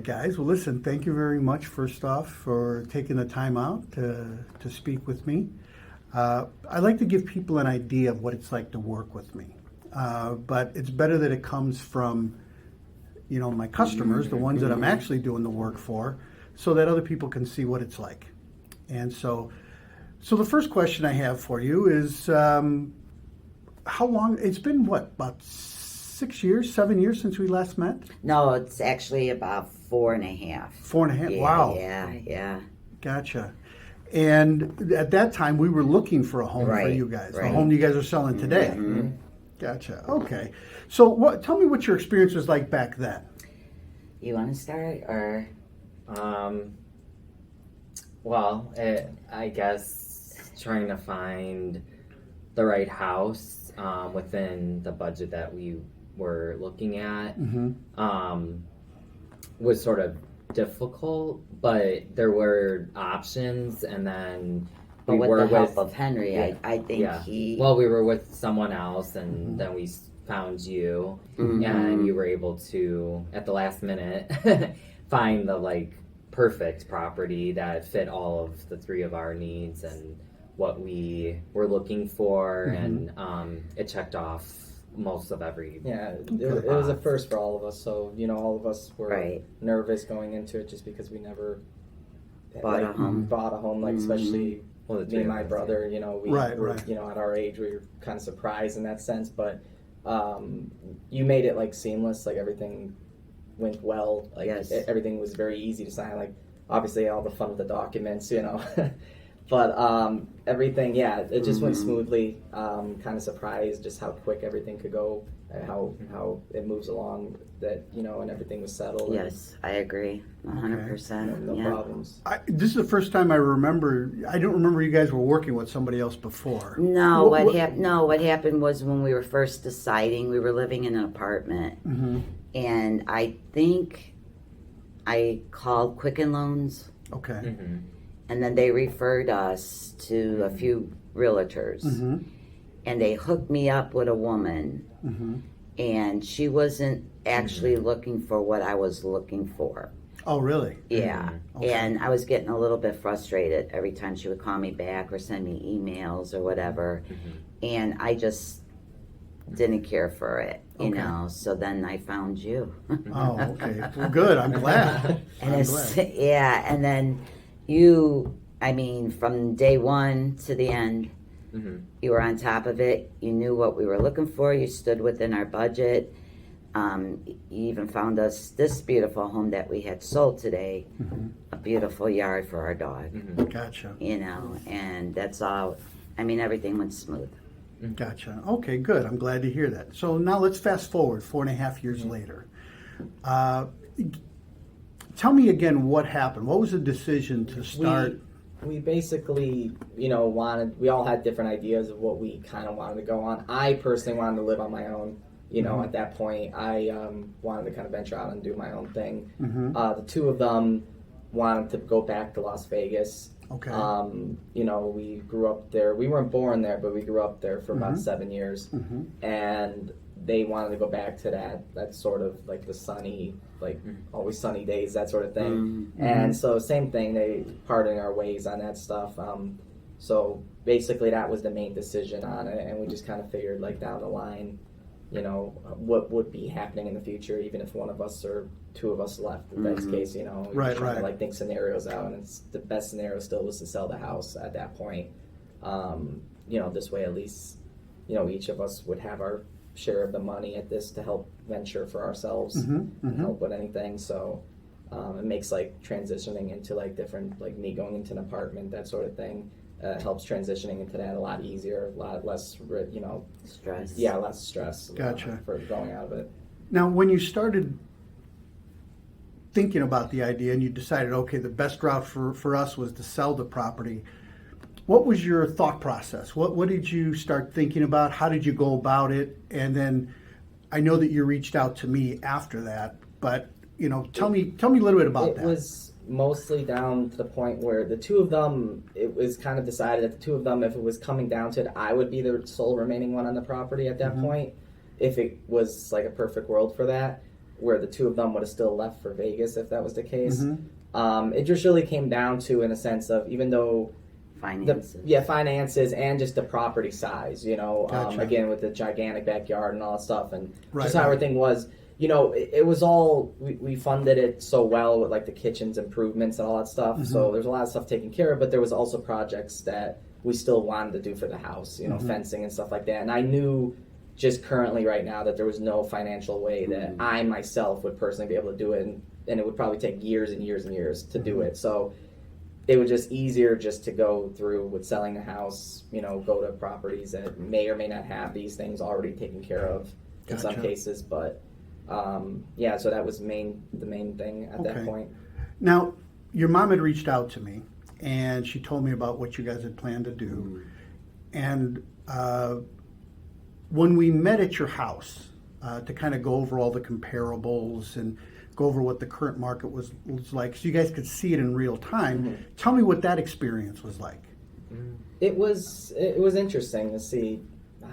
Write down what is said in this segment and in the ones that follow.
right, guys. Well, listen, thank you very much, first off, for taking the time out to speak with me. I like to give people an idea of what it's like to work with me. But it's better that it comes from, my customers, the ones that I'm actually doing the work for, so that other people can see what it's like. And so the first question I have for you is, how long, it's been about 6 years, 7 years since we last met? No, it's actually about 4.5. 4.5, Yeah, wow. Yeah. Gotcha. And at that time, we were looking for a home for you guys, the home you guys are selling today. Mm-hmm. Gotcha. Okay. So tell me what your experience was like back then. You want to start, or? I guess trying to find the right house within the budget that we were looking at was sort of difficult, but there were options, and then But with the help of Henry, I think he... Well, we were with someone else, and then we found you, and you were able to, at the last minute, find the, perfect property that fit all of the three of our needs and what we were looking for, and it checked off most of every... Yeah, it was a first for all of us, so, all of us were nervous going into it just because we never bought a home, especially... Well, me and my brother, we were, at our age, we were kind of surprised in that sense, but you made it seamless, everything went well, everything was very easy to sign, obviously all the fun with the documents, but everything, it just went smoothly. Kind of surprised just how quick everything could go, and how it moves along, that and everything was settled. Yes, I agree, 100%. No problems. This is the first time I remember. I don't remember you guys were working with somebody else before. No, what happened was when we were first deciding, we were living in an apartment, and I think I called Quicken Loans. Okay. And then they referred us to a few realtors, and they hooked me up with a woman, and she wasn't actually looking for what I was looking for. Oh, really? Yeah. Okay. And I was getting a little bit frustrated every time she would call me back or send me emails or whatever, and I just didn't care for it, you know. So then I found you. Oh, okay. Well, good. I'm glad. And then you, from day one to the end, you were on top of it. You knew what we were looking for. You stood within our budget. You even found us this beautiful home that we had sold today, a beautiful yard for our dog. Gotcha. And that's all. Everything went smooth. Gotcha. Okay, good. I'm glad to hear that. So now let's fast forward 4.5 years later. Tell me again what happened. What was the decision to start? We basically, we all had different ideas of what we kind of wanted to go on. I personally wanted to live on my own. At that point, I wanted to kind of venture out and do my own thing. The two of them wanted to go back to Las Vegas. Okay. We grew up there. We weren't born there, but we grew up there for about 7 years. And they wanted to go back to that sort of the sunny, always sunny days, that sort of thing. And so same thing, they parted our ways on that stuff. So basically that was the main decision on it, and we just kind of figured down the line, what would be happening in the future, even if one of us or two of us left. In that case, we were trying to think scenarios out, and the best scenario still was to sell the house at that point. This way at least, each of us would have our share of the money at this to help venture for ourselves and help with anything. So it makes transitioning into different, me going into an apartment, that sort of thing, helps transitioning into that a lot easier, a lot less, stress. Yeah, less stress. Gotcha. For going out of it. Now, when you started thinking about the idea and you decided, okay, the best route for us was to sell the property, what was your thought process? What did you start thinking about? How did you go about it? And then I know that you reached out to me after that, but tell me a little bit about that. It was mostly down to the point where the two of them, it was kind of decided that the two of them, if it was coming down to it, I would be the sole remaining one on the property at that point, if it was a perfect world for that. where the two of them would have still left for Vegas if that was the case. Mm-hmm. It just really came down to, in a sense of, even though Finances. finances and just the property size, Gotcha. again with the gigantic backyard and all that stuff, and Right, just how right. everything was. It was all, we funded it so well with like the kitchen's improvements and all that stuff. Mm-hmm. So there's a lot of stuff taken care of, but there was also projects that we still wanted to do for the house, Mm-hmm. fencing and stuff like that. And I knew just currently right now that there was no financial way that I myself would personally be able to do it. And it would probably take years and years and years to do it. So it was just easier just to go through with selling the house, go to properties that may or may not have these things already taken care of in some Gotcha. cases. But so that was the main thing at that Okay. point. Now, your mom had reached out to me, and she told me about what you guys had planned to do. And when we met at your house to kind of go over all the comparables and go over what the current market was like, so you guys could see it in real time, tell me what that experience was like. It was interesting to see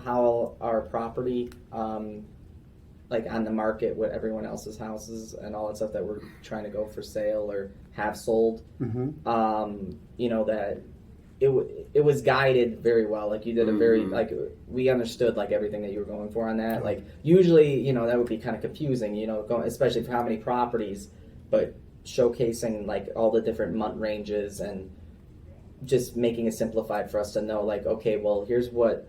how our property, like on the market with everyone else's houses and all that stuff that we're trying to go for sale or have sold. That it was guided very well. Like you did a very like we understood like everything that you were going for on that. Like usually that would be kind of confusing. Especially for how many properties, but showcasing like all the different month ranges and just making it simplified for us to know like, okay, well, here's what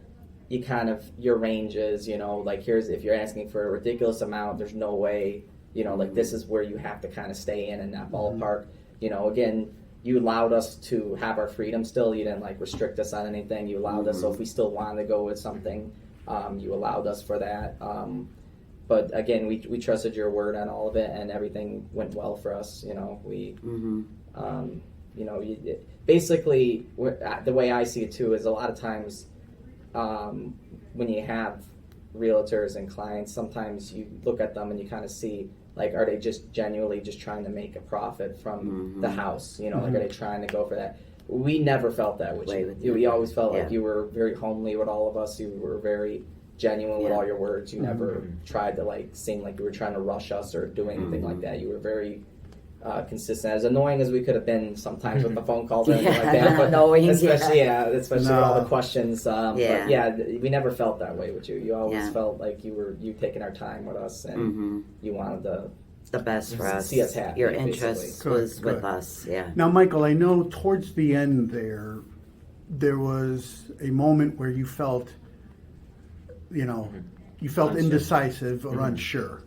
you kind of your range is, like here's if you're asking for a ridiculous amount, there's no way, like this is where you have to kind of stay in that ballpark. Again, you allowed us to have our freedom still. You didn't like restrict us on anything. You allowed us, so if we still wanted to go with something, you allowed us for that. But again, we trusted your word on all of it, and everything went well for us. Basically, the way I see it too is a lot of times when you have realtors and clients, sometimes you look at them and you kind of see like, are they just genuinely just trying to make a profit from the house? Like, are they trying to go for that? We never felt that with you. We always felt like you were very homely with all of us. You were very genuine with all your words. You never tried to like seem like you were trying to rush us or do anything like that. You were very consistent. As annoying as we could have been sometimes with the phone calls and everything like that, but Annoying, especially with all the questions. But Yeah. we never felt that way with you. You always Yeah. felt like you taking our time with us, and you wanted to The best for us. see us happy. Your basically. interest Good, was with good. us. Yeah. Now, Michael, I know towards the end there was a moment where you felt, you felt Unsure. indecisive or unsure.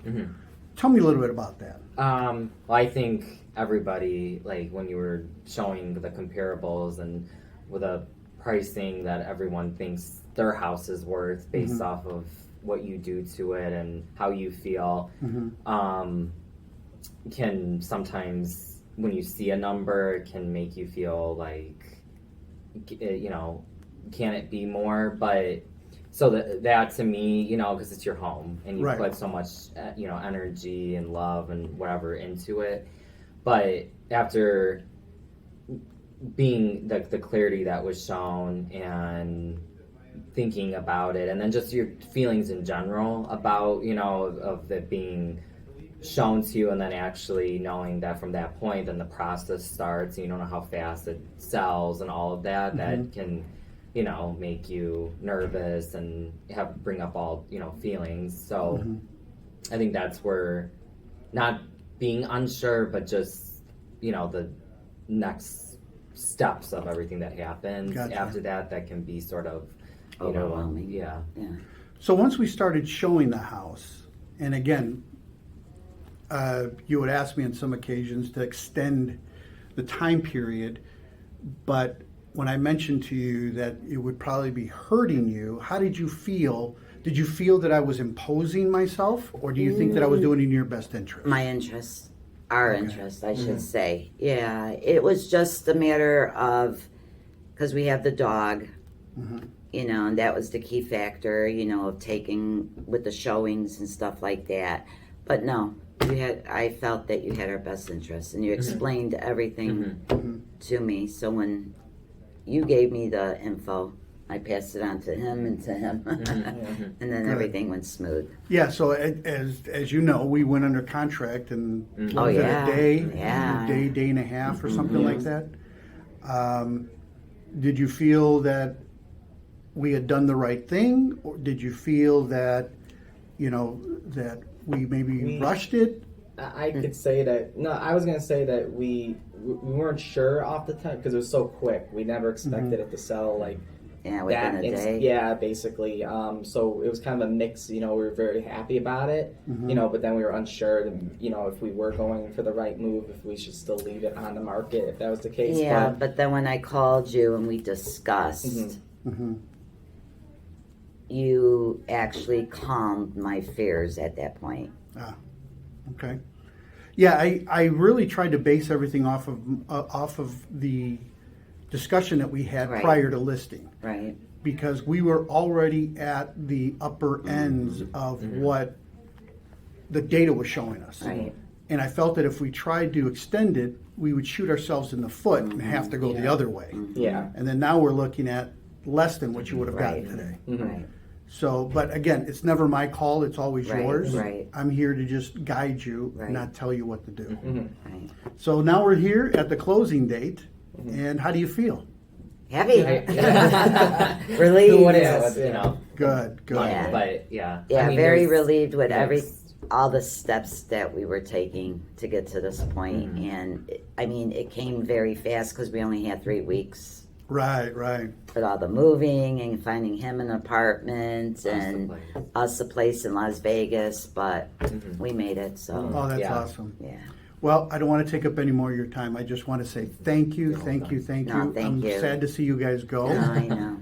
Tell me a little bit about that. Well, I think everybody, like when you were showing the comparables and with the pricing that everyone thinks their house is worth based off of what you do to it and how you feel, can sometimes, when you see a number, it can make you feel like, can it be more? But so that to me, because it's your home and you Right. put so much, energy and love and whatever into it. But after being the clarity that was shown and thinking about it, and then just your feelings in general about, of it being shown to you, and then actually knowing that from that point, then the process starts, and you don't know how fast it sells and all of that, that can, make you nervous and bring up all, feelings. So I think that's where, not being unsure, but just, the next steps of everything that happens Gotcha. after that can be sort of, Overwhelming. Yeah. So once we started showing the house, and again, you would ask me on some occasions to extend the time period, but when I mentioned to you that it would probably be hurting you, how did you feel? Did you feel that I was imposing myself, or do you think that I was doing it in your best interest? My interest, our interest, I should say. Yeah, it was just a matter of, because we have the dog, and that was the key factor, of taking with the showings and stuff like that. But no, I felt that you had our best interest, and you explained everything to me. So when you gave me the info, I passed it on to him and to him, and then Good. everything went smooth. Yeah, so as you know, we went under contract and Oh, was it yeah. a day, Yeah. day and a half or something like that. Did you feel that we had done the right thing, or did you feel that, that we maybe rushed it? I could say that. No, I was gonna say that we weren't sure off the time because it was so quick. We never expected it to sell like Yeah, within that. a day. Yeah, basically. So it was kind of a mix. We were very happy about it. But then we were unsure. If we were going for the right move, if we should still leave it on the market, if that was the case. Yeah, but then when I called you and we discussed, you actually calmed my fears at that point. Okay. Yeah, I really tried to base everything off of the discussion that we had Right. prior to listing, Right. because we were already at the upper ends of what the data was showing us. Right. And I felt that if we tried to extend it, we would shoot ourselves in the foot and have to go the other way. Yeah. And then now we're looking at less than what you would have gotten Right. today. Right. So, but again, it's never my call, it's always Right, yours. right. I'm here to just guide you, Right. not tell you what to do. Right. So now we're here at the closing date, and how do you feel? Happy. Who Relieved. wouldn't, Yes. Good, good. Yeah. But yeah. Yeah, I mean, very there's- relieved with there's- all the steps that we were taking to get to this point. And it came very fast because we only had 3 weeks Right, right. with all the moving and finding him an apartment and us a place in Las Vegas, but we made it. So Oh, that's Yeah. awesome. yeah, Well, I don't want to take up any more of your time. I just want to say thank you, thank you, thank No, you. thank I'm you. sad to see you guys go. I know.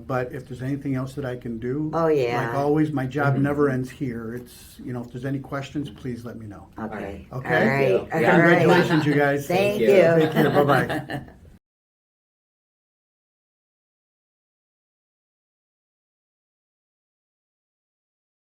But if there's anything else that I can do, Oh, yeah. like always, my job never ends here. It's, if there's any questions, please let me know. Okay. Okay. All right. Yeah. All right. Congratulations, you guys. Thank you. you. Take care. Bye-bye.